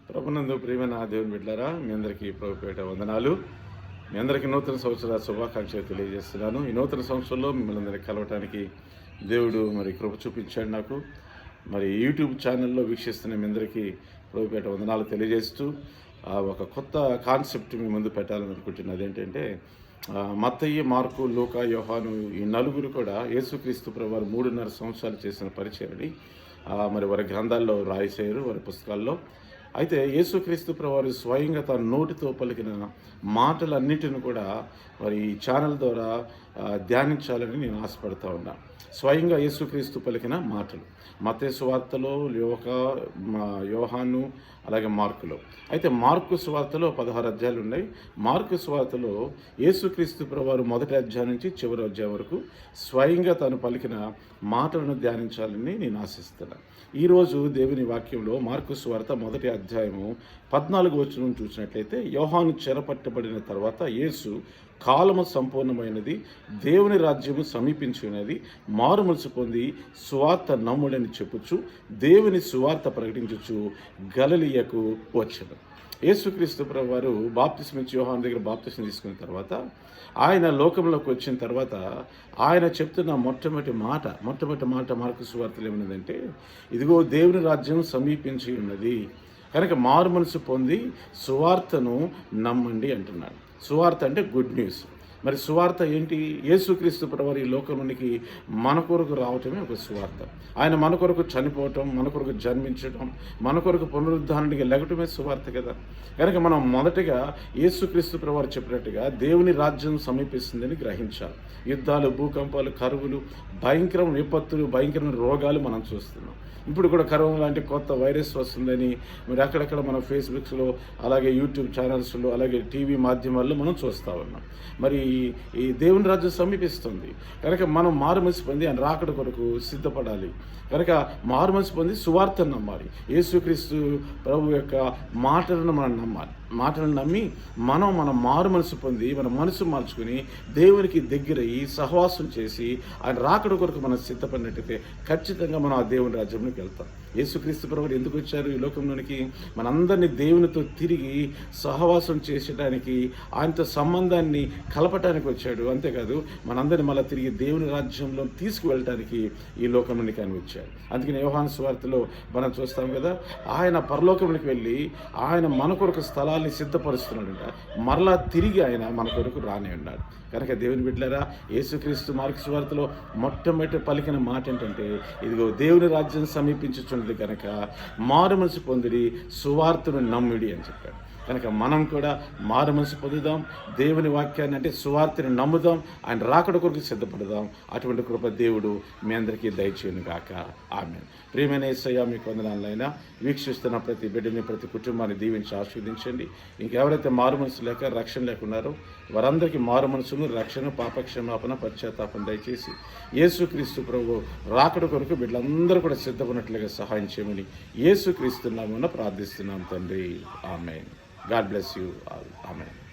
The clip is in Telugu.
ప్రభునందు ప్రియమైన దేవుని బిడ్డలారా, మీ అందరికీ ప్రభుపేట వందనాలు. మీ అందరికీ నూతన సంవత్సర శుభాకాంక్షలు తెలియజేస్తున్నాను. ఈ నూతన సంవత్సరంలో మిమ్మల్ని అందరికీ కలవటానికి దేవుడు కృప చూపించాడు నాకు. యూట్యూబ్ ఛానల్లో వీక్షిస్తున్న మీ అందరికీ ప్రభుపేట వందనాలు తెలియజేస్తూ ఒక కొత్త కాన్సెప్ట్ మీ ముందు పెట్టాలని అనుకుంటున్నది. ఏంటంటే మత్తయి, మార్కు, లూకా, యోహాను ఈ నలుగురు కూడా యేసుక్రీస్తు ప్రభువారు 3.5 సంవత్సరాలు చేసిన పరిచయాన్ని వారి గ్రంథాల్లో రాసేశారు, వారి పుస్తకాల్లో. అయితే యేసుక్రీస్తు ప్రభువారు స్వయంగా తన నోటితో పలికిన మాటలన్నిటిని కూడా ఈ ఛానల్ ద్వారా ధ్యానించాలని నేను ఆశపడుతూ ఉన్నాను. స్వయంగా యేసుక్రీస్తు పలికిన మాటలు మత్తయి సువార్తలో, యోహాను, అలాగే మార్కులో. అయితే మార్కు సువార్తలో 16 అధ్యాయాలు ఉన్నాయి. మార్కు సువార్తలో యేసుక్రీస్తు ప్రభువారు మొదటి అధ్యాయం నుంచి చివరి అధ్యాయం వరకు స్వయంగా తాను పలికిన మాటలను ధ్యానించాలని నేను ఆశిస్తున్నాను. ఈరోజు దేవుని వాక్యంలో మార్కు సువార్త మొదటి అధ్యాయము 14వ వచనం చూసినట్లయితే, యోహాను చెరపట్టబడిన తర్వాత యేసు కాలము సంపూర్ణమైనది, దేవుని రాజ్యము సమీపించినది, మారుమనసు పొంది సువార్త నమ్ముడని చెప్పుచు దేవుని సువార్త ప్రకటించుచు గలిలయకు వచ్చెను. యేసుక్రీస్తు ప్రభువారు బాప్తిస్మిచ్చి యోహాను దగ్గర బాప్తిస్మం తీసుకున్న తర్వాత ఆయన లోకంలోకి వచ్చిన తర్వాత ఆయన చెప్తున్న మొట్టమొదటి మాట మార్కు సువార్తలో ఏమన్నదంటే, ఇదిగో దేవుని రాజ్యం సమీపించి ఉన్నది కనుక మారు మనసు పొంది సువార్తను నమ్మండి అంటున్నాడు. సువార్త అంటే గుడ్ న్యూస్. సువార్త ఏంటి? యేసుక్రీస్తు ప్రభువారు ఈ లోకంలోనికి మన కొరకు రావటమే ఒక సువార్త. ఆయన మన కొరకు చనిపోవటం, మన కొరకు జన్మించటం, మన కొరకు పునరుద్ధానానికి లెగటమే సువార్త కదా. కనుక మనం మొదటగా యేసుక్రీస్తు ప్రభువారు చెప్పినట్టుగా దేవుని రాజ్యం సమీపిస్తుందని గ్రహించాలి. యుద్ధాలు, భూకంపాలు, కరువులు, భయంకరమైన విపత్తులు, భయంకరమైన రోగాలు మనం చూస్తున్నాం. ఇప్పుడు కూడా కరోనా లాంటి కొత్త వైరస్ వస్తుందని అక్కడక్కడ మన ఫేస్బుక్స్లో, అలాగే యూట్యూబ్ ఛానల్స్లో, అలాగే టీవీ మాధ్యమాల్లో మనం చూస్తూ ఉన్నాం. ఈ దేవుని రాజ్యం సమీపిస్తుంది కనుక మనం మారుమనసు పొంది ఆయన రాకడ కొరకు సిద్ధపడాలి. కనుక మారుమనసు పొంది సువార్తను నమ్మాలి. యేసుక్రీస్తు ప్రభు యొక్క మాటలను మనం నమ్మాలి. మాటలను నమ్మి మన మారుమనసు పొంది మన మనసు మార్చుకుని దేవునికి దగ్గరయ్యి సహవాసం చేసి ఆయన రాకడ కొరకు మనం సిద్ధపడినట్టయితే ఖచ్చితంగా మనం ఆ దేవుని రాజ్యంలోకి వెళ్తాం. యేసుక్రీస్తు ప్రభువు ఎందుకు వచ్చారు ఈ లోకంలోనికి? మనందరినీ దేవునితో తిరిగి సహవాసం చేసడానికి, ఆయనతో సంబంధాన్ని కలపటానికి వచ్చాడు. అంతేకాదు మనందరినీ మళ్ళీ తిరిగి దేవుని రాజ్యంలో తీసుకువెళ్ళటానికి ఈ లోకంలోనికి ఆయన వచ్చాడు. అందుకని యోహాను సువార్తలో మనం చూస్తాం కదా, ఆయన పరలోకంలోకి వెళ్ళి ఆయన మన కొరకు స్థలాన్ని సిద్ధపరుస్తున్నాడంట. మరలా తిరిగి ఆయన మన కొరకు రానే ఉన్నాడు. కనుక దేవుని బిడ్డలారా, యేసుక్రీస్తు మార్కు సువార్తలో మొట్టమొదటి పలికిన మాట ఏంటంటే, ఇదిగో దేవుని రాజ్యం సమీపించుచున్నది కనుక మారుమనసు పొందిడి, సువార్తను నమ్ముడి అని చెప్పాడు. కనుక మనం కూడా మారుమనసు పొందుదాం, దేవుని వాక్యాన్ని అంటే సువార్తని నమ్ముదాం, ఆయన రాకడ కొరకు సిద్ధపడదాం. అటువంటి కృప దేవుడు మీ అందరికీ దయచేయను గాక. ఆమేన్. ప్రియమైన యేసయ్య, మీకు వందనాలైనా వీక్షిస్తున్న ప్రతి బిడ్డని, ప్రతి కుటుంబాన్ని దీవించి ఆశీర్వదించండి. ఇంకెవరైతే మారుమనసు లేక రక్షణ లేకున్నారో వారందరికీ మారుమనసును, రక్షణ, పాపక్షమాపణ, పశ్చాత్తాపం దయచేసి యేసుక్రీస్తు ప్రభు రాకడ కొరకు బిడ్డలందరూ కూడా సిద్ధపడినట్లుగా సహాయం చేయమని యేసుక్రీస్తు నామమున ప్రార్థిస్తున్నాం తండ్రి. ఆమేన్. God bless you all. Amen.